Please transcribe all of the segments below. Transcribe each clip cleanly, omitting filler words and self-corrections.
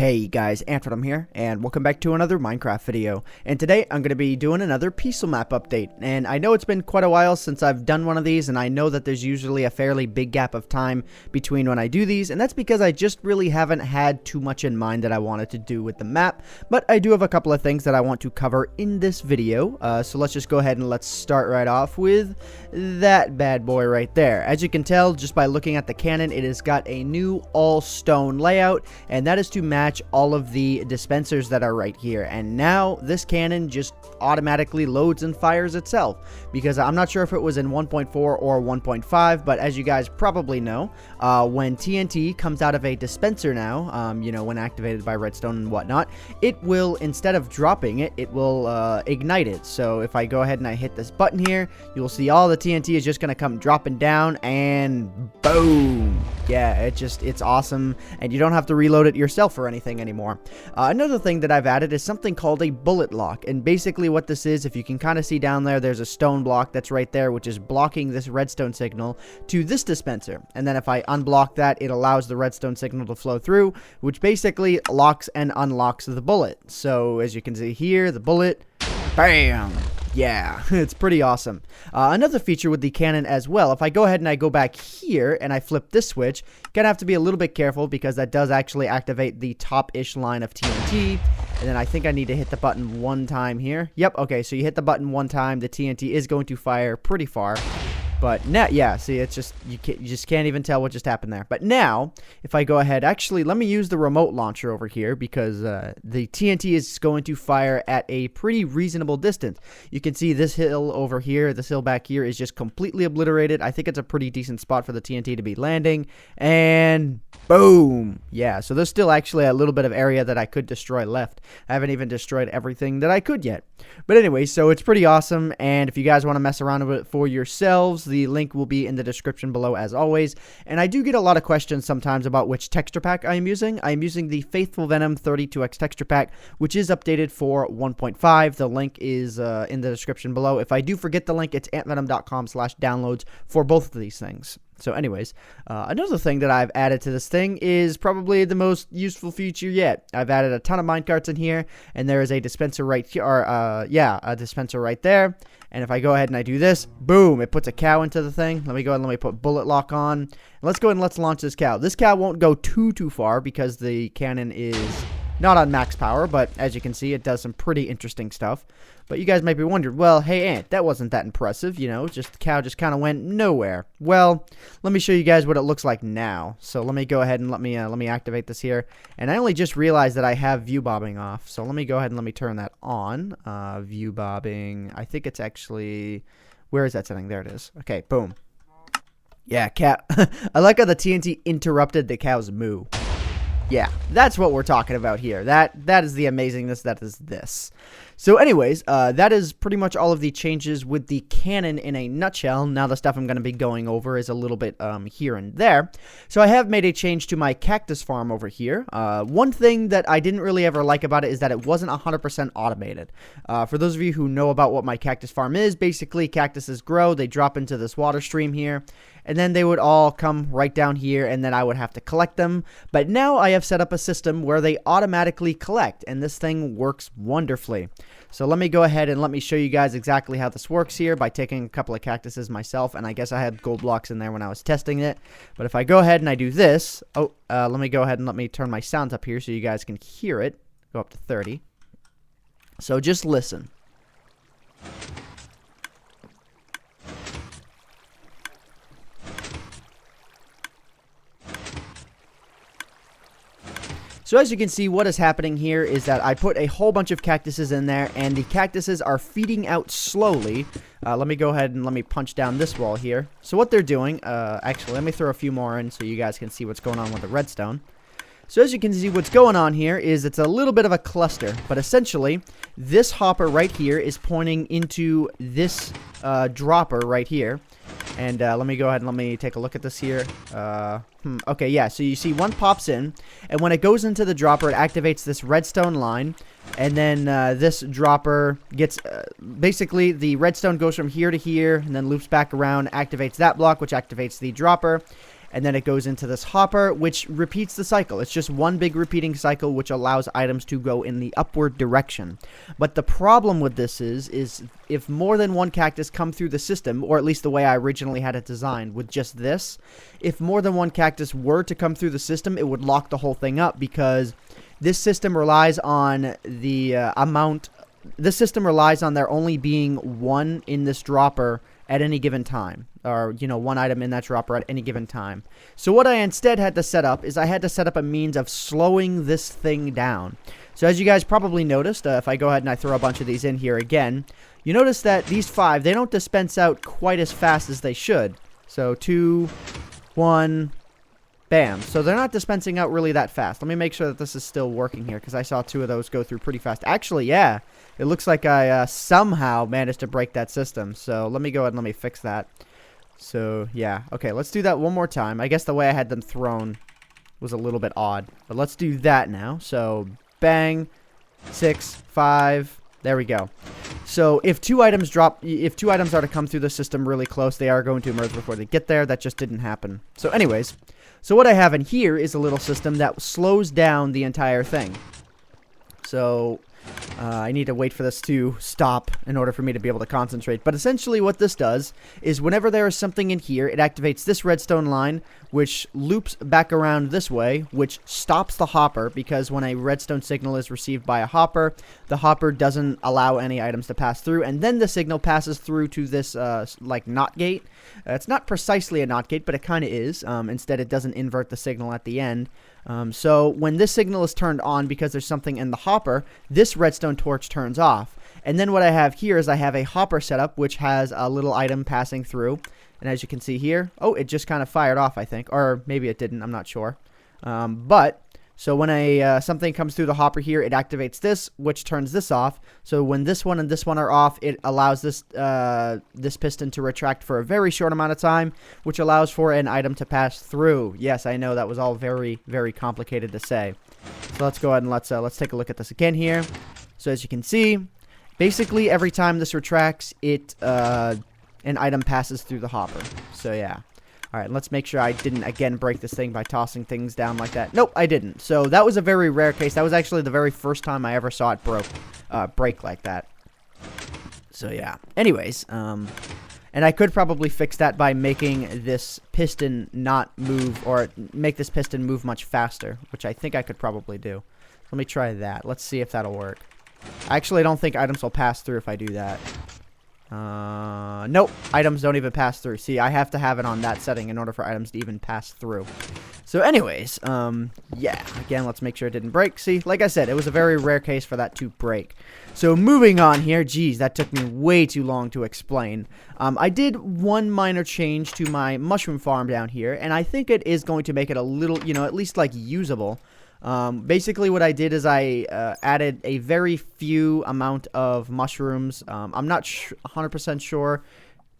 Hey guys, AntVenom here, and welcome back to another Minecraft video. And today I'm going to be doing another peaceful map update. And I know it's been quite a while since I've done one of these, and I know that there's usually a fairly big gap of time between when I do these, and that's because I just really haven't had too much in mind that I wanted to do with the map. But I do have a couple of things that I want to cover in this video, so let's just go ahead and let's start right off with that bad boy right there. As you can tell, just by looking at the cannon, it has got a new all-stone layout, and that is to match all of the dispensers that are right here. And now this cannon just automatically loads and fires itself, because I'm not sure if it was in 1.4 or 1.5, but as you guys probably know, when TNT comes out of a dispenser now, you know, when activated by redstone and whatnot, it will, instead of dropping it, it will ignite it. So if I go ahead and I hit this button here, you'll see all the TNT is just going to come dropping down, and boom. Yeah, it's awesome, and you don't have to reload it yourself or anything anymore. Another thing that I've added is something called a bullet lock, and basically what this is, if you can kind of see down there, there's a stone block that's right there, which is blocking this redstone signal to this dispenser. And then if I unblock that, it allows the redstone signal to flow through, which basically locks and unlocks the bullet. So as you can see here, the bullet, bam. Yeah, it's pretty awesome. Another feature with the cannon as well, if I go ahead and I go back here and I flip this switch, gonna have to be a little bit careful because that does actually activate the top-ish line of TNT. And then I think I need to hit the button one time here. Yep, okay, so you hit the button one time, the TNT is going to fire pretty far. But now, yeah, see, it's just, you just can't even tell what just happened there. But now, if I go ahead, actually, let me use the remote launcher over here, because the TNT is going to fire at a pretty reasonable distance. You can see this hill over here, this hill back here is just completely obliterated. I think it's a pretty decent spot for the TNT to be landing. And boom! Yeah, so there's still actually a little bit of area that I could destroy left. I haven't even destroyed everything that I could yet. But anyway, so it's pretty awesome, and if you guys want to mess around with it for yourselves, the link will be in the description below as always. And I do get a lot of questions sometimes about which texture pack I am using. I am using the Faithful Venom 32x texture pack, which is updated for 1.5. The link is in the description below. If I do forget the link, it's antvenom.com/downloads for both of these things. So anyways, another thing that I've added to this thing is probably the most useful feature yet. I've added a ton of minecarts in here, and there is a dispenser right here, or yeah, a dispenser right there. And if I go ahead and I do this, boom, it puts a cow into the thing. Let me go ahead and let me put bullet lock on. Let's go ahead and let's launch this cow. This cow won't go too far because the cannon is not on max power, but as you can see, it does some pretty interesting stuff. But you guys might be wondering, well, hey, Ant, that wasn't that impressive, you know, just the cow just kind of went nowhere. Well, let me show you guys what it looks like now. So let me go ahead and let me activate this here. And I only just realized that I have view bobbing off. So let me go ahead and let me turn that on. View bobbing, I think it's actually, where is that setting? There it is. Okay, boom. Yeah, cat. I like how the TNT interrupted the cow's moo. Yeah, that's what we're talking about here. That is the amazingness that is this. So anyways, that is pretty much all of the changes with the cannon in a nutshell. Now the stuff I'm going to be going over is a little bit here and there. So I have made a change to my Cactus Farm over here. One thing that I didn't really ever like about it is that it wasn't 100% automated. For those of you who know about what my Cactus Farm is, basically cactuses grow, they drop into this water stream here, and then they would all come right down here, and then I would have to collect them. But now I have set up a system where they automatically collect, and this thing works wonderfully. So let me go ahead and let me show you guys exactly how this works here by taking a couple of cactuses myself, and I guess I had gold blocks in there when I was testing it. But if I go ahead and I do this, let me go ahead and let me turn my sounds up here so you guys can hear it. Go up to 30. So just listen. So as you can see, what is happening here is that I put a whole bunch of cactuses in there, and the cactuses are feeding out slowly. Let me go ahead and let me punch down this wall here. So what they're doing, actually, let me throw a few more in so you guys can see what's going on with the redstone. So as you can see, what's going on here is it's a little bit of a cluster, but essentially, this hopper right here is pointing into this dropper right here. And let me go ahead and let me take a look at this here. Okay, yeah, so you see one pops in, and when it goes into the dropper, it activates this redstone line, and then this dropper gets, basically, the redstone goes from here to here, and then loops back around, activates that block, which activates the dropper. and then it goes into this hopper, which repeats the cycle. It's just one big repeating cycle, which allows items to go in the upward direction. But the problem with this is if more than one cactus come through the system, or at least the way I originally had it designed with just this, if more than one cactus were to come through the system, it would lock the whole thing up, because this system relies on the this system relies on there only being one in this dropper at any given time, or, you know, one item in that dropper at any given time. So what I instead had to set up is I had to set up a means of slowing this thing down. So as you guys probably noticed, if I go ahead and I throw a bunch of these in here again, you notice that these 5, they don't dispense out quite as fast as they should. So 2, 1, bam. So they're not dispensing out really that fast. Let me make sure that this is still working here, because I saw 2 of those go through pretty fast. Actually, yeah. It looks like I somehow managed to break that system. So let me go ahead and let me fix that. So, yeah. Okay, let's do that one more time. I guess the way I had them thrown was a little bit odd. But let's do that now. So, bang, 6, 5. There we go. So if 2 items are to come through the system really close, they are going to emerge before they get there. That just didn't happen. So anyways, so what I have in here is a little system that slows down the entire thing. So I need to wait for this to stop in order for me to be able to concentrate. But essentially what this does is whenever there is something in here, it activates this redstone line, which loops back around this way, which stops the hopper, because when a redstone signal is received by a hopper, the hopper doesn't allow any items to pass through, and then the signal passes through to this like NOT gate. It's not precisely a NOT gate, but it kind of is. Instead, it doesn't invert the signal at the end. So when this signal is turned on because there's something in the hopper, this redstone torch turns off. And then what I have here is I have a hopper setup, which has a little item passing through. And as you can see here, oh, it just kind of fired off, I think. Or maybe it didn't, I'm not sure. So when something comes through the hopper here, it activates this, which turns this off. So when this one and this one are off, it allows this this piston to retract for a very short amount of time, which allows for an item to pass through. Yes, I know that was all very, very complicated to say. So let's go ahead and let's take a look at this again here. So as you can see, basically every time this retracts, an item passes through the hopper. So yeah. Alright, let's make sure I didn't, again, break this thing by tossing things down like that. Nope, I didn't. So that was a very rare case. That was actually the very first time I ever saw it break like that. So yeah. Anyways, and I could probably fix that by making this piston not move, or make this piston move much faster, which I think I could probably do. Let me try that. Let's see if that'll work. I actually don't think items will pass through if I do that. Nope, items don't even pass through. See, I have to have it on that setting in order for items to even pass through. So anyways, yeah, again, let's make sure it didn't break. See, like I said, it was a very rare case for that to break. So moving on here, geez, that took me way too long to explain. I did one minor change to my mushroom farm down here, and I think it is going to make it a little, you know, at least like usable. Basically what I did is I added a very few amount of mushrooms. I'm not 100% sure.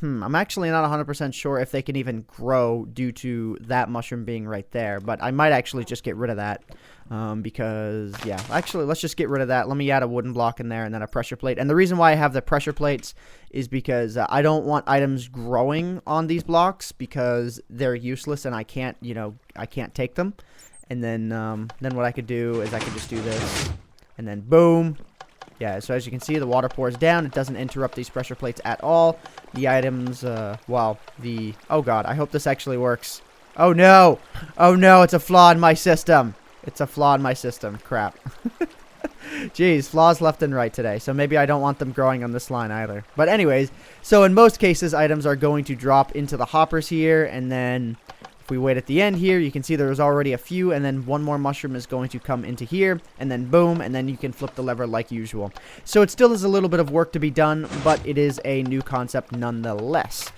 I'm actually not 100% sure if they can even grow due to that mushroom being right there. But I might actually just get rid of that. Because, yeah, actually, let's just get rid of that. Let me add a wooden block in there and then a pressure plate. And the reason why I have the pressure plates is because I don't want items growing on these blocks, because they're useless and I can't, you know, I can't take them. And then what I could do is I could just do this, and then boom. Yeah, so as you can see, the water pours down. It doesn't interrupt these pressure plates at all. The items, oh god, I hope this actually works. Oh no, it's a flaw in my system. It's a flaw in my system, crap. Jeez, flaws left and right today, so maybe I don't want them growing on this line either. But anyways, so in most cases, items are going to drop into the hoppers here, and then if we wait at the end here, you can see there's already a few, and then one more mushroom is going to come into here, and then boom, and then you can flip the lever like usual. So it still is a little bit of work to be done, but it is a new concept nonetheless.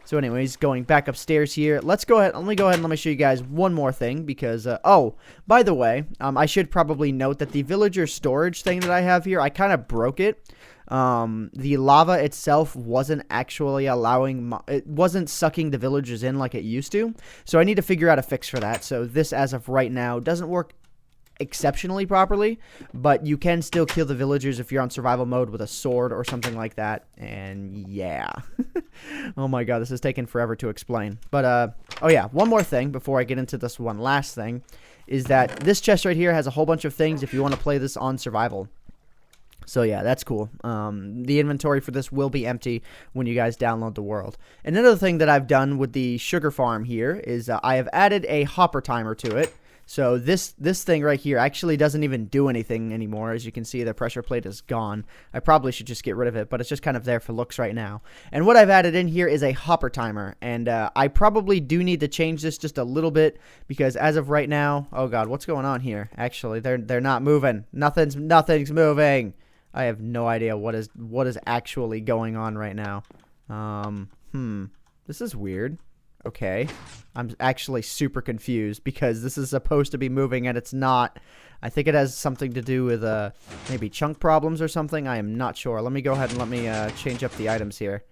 So anyways, going back upstairs here, let me go ahead and let me show you guys one more thing, because, oh, by the way, I should probably note that the villager storage thing that I have here, I kind of broke it. The lava itself wasn't actually it wasn't sucking the villagers in like it used to. So I need to figure out a fix for that. So this, as of right now, doesn't work exceptionally properly, but you can still kill the villagers if you're on survival mode with a sword or something like that. And yeah. Oh my god, this is taking forever to explain. But Oh yeah, one more thing before I get into this one last thing is that this chest right here has a whole bunch of things if you want to play this on survival. So yeah, that's cool. The inventory for this will be empty when you guys download the world. And another thing that I've done with the sugar farm here is I have added a hopper timer to it. So this thing right here actually doesn't even do anything anymore. As you can see, the pressure plate is gone. I probably should just get rid of it, but it's just kind of there for looks right now. And what I've added in here is a hopper timer. And I probably do need to change this just a little bit because as of right now, oh god, what's going on here? Actually, they're not moving. Nothing's moving. I have no idea what is actually going on right now. This is weird. Okay. I'm actually super confused because this is supposed to be moving and it's not. I think it has something to do with maybe chunk problems or something. I am not sure. Let me go ahead and let me change up the items here.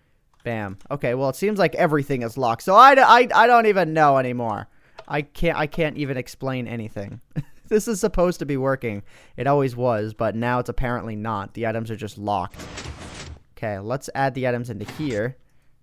Bam. Okay, well it seems like everything is locked. So I don't even know anymore. I can't even explain anything. This is supposed to be working. It always was, but now it's apparently not. The items are just locked. Okay, let's add the items into here.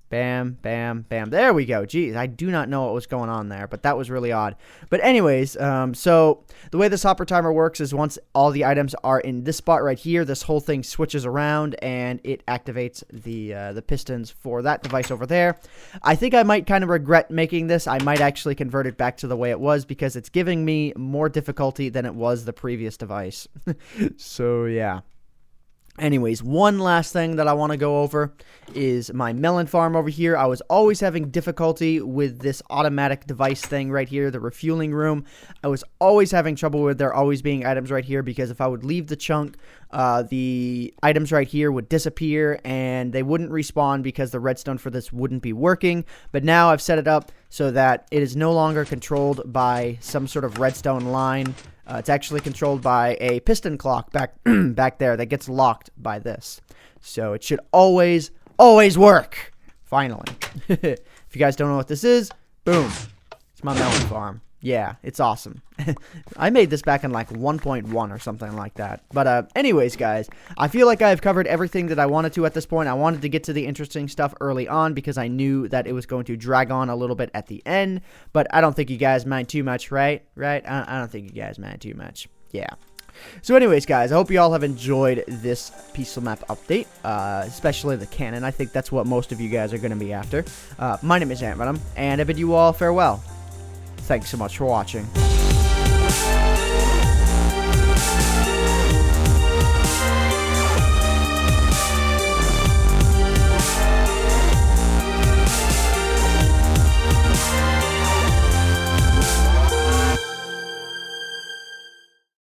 Bam, bam, bam. There we go. Jeez, I do not know what was going on there, but that was really odd. But anyways, so the way this hopper timer works is once all the items are in this spot right here, this whole thing switches around and it activates the pistons for that device over there. I think I might kind of regret making this. I might actually convert it back to the way it was because it's giving me more difficulty than it was the previous device. So yeah. Anyways, one last thing that I want to go over is my melon farm over here. I was always having difficulty with this automatic device thing right here, the refueling room. I was always having trouble with there always being items right here because if I would leave the chunk, the items right here would disappear and they wouldn't respawn because the redstone for this wouldn't be working. But now I've set it up so that it is no longer controlled by some sort of redstone line. It's actually controlled by a piston clock back there that gets locked by this. So it should always work. Finally. If you guys don't know what this is, boom. It's my melon farm. Yeah, it's awesome. I made this back in like 1.1 or something like that. But anyways, guys, I feel like I've covered everything that I wanted to at this point. I wanted to get to the interesting stuff early on because I knew that it was going to drag on a little bit at the end. But I don't think you guys mind too much, right? I don't think you guys mind too much. Yeah. So anyways, guys, I hope you all have enjoyed this Peaceful Map update, especially the cannon. I think that's what most of you guys are going to be after. My name is AntVenom, and I bid you all farewell. Thanks so much for watching.